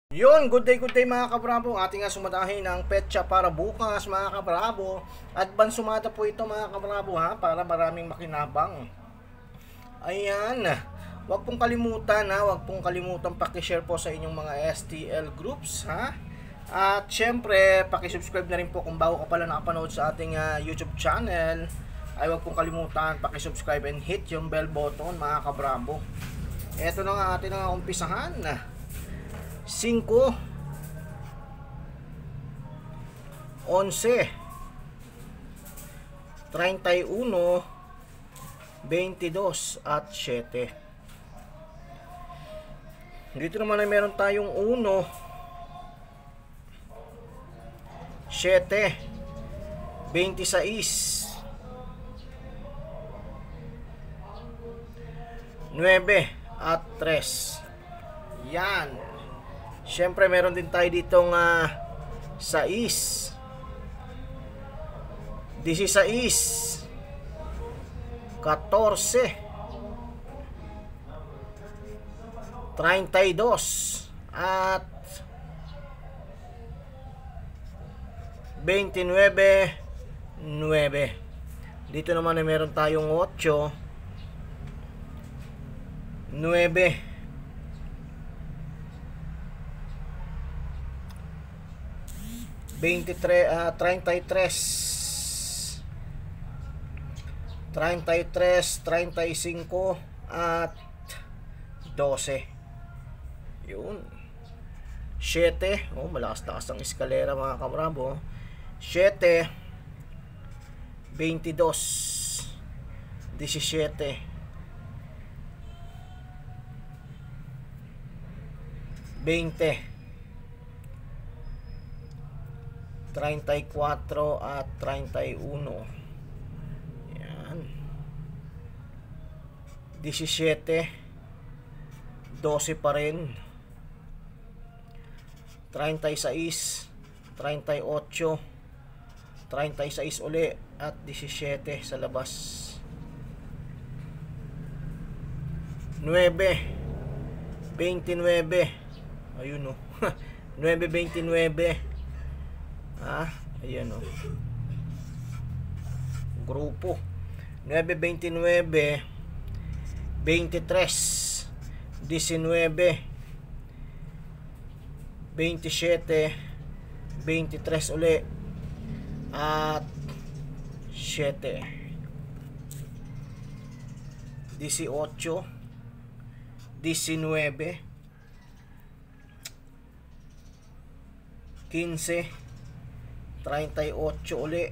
Yun, good day mga kabrabo. Ating nga sumadahin ang petsa para bukas mga kabrabo. Advance sumada po ito mga kabrabo ha, para maraming makinabang. Ayan, wag pong kalimutan ha, wag pong kalimutan paki-share po sa inyong mga STL groups ha. At syempre, paki-subscribe na rin po kung bago ka pala nakapanood sa ating YouTube channel. Ay wag pong kalimutan paki-subscribe and hit yung bell button mga kabrabo. Ito na nga ating umpisahan. 5 11 31 22 at 7. Dito naman ay meron tayong 1 7 26 9 at 3. Yan. Siyempre meron din tayo ditong 6 16 14 32 at 29 9. Dito naman ay meron tayong 8 9 33 35 at 12. Yun. 7. Oh, malakas-lakas ang eskalera mga kabrabo. 7 22 17 20 34 at 31. Yan. 17 12 pa rin. 36 38 36 uli at 17 sa labas. 9 29. Ayun oh. 9 29. Ayan o. Grupo 9, 29 23 19 27 23 uli at 7 18 19 15 38 uli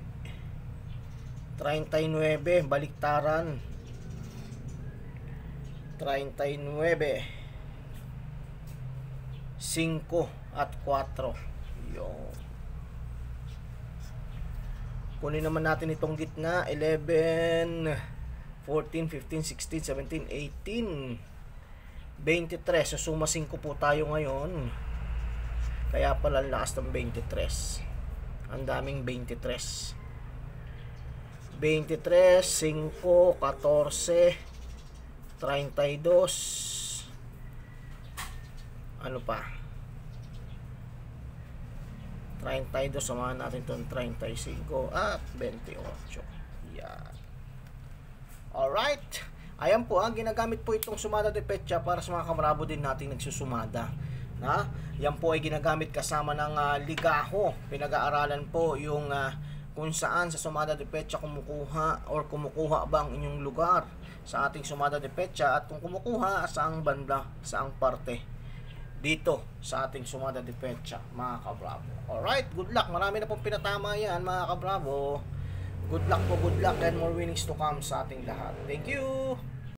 39 baliktaran 39 5 at 4. Yun. Kunin naman natin itong gitna 11 14 15 16 17 18 23. So suma 5 po tayo ngayon, kaya pala lakas ng 23. Ang daming 23. 23, 5, 14, 32. Ano pa? 32, samahan natin itong 35 at 28. Yan. Alright. Ayan po, ginagamit po itong sumada de petsa para sa mga kamarabo din nating nagsusumada. Yan po ay ginagamit kasama ng ligaho. Pinag-aaralan po yung kung saan sa sumada de petsa kumukuha ba ang inyong lugar sa ating sumada de petsa, at kung kumukuha saang banda, saang parte dito sa ating sumada de petsa mga kabravo. Alright, good luck. Marami na pong pinatama yan mga kabravo. Good luck po, good luck, and more winnings to come sa ating lahat. Thank you.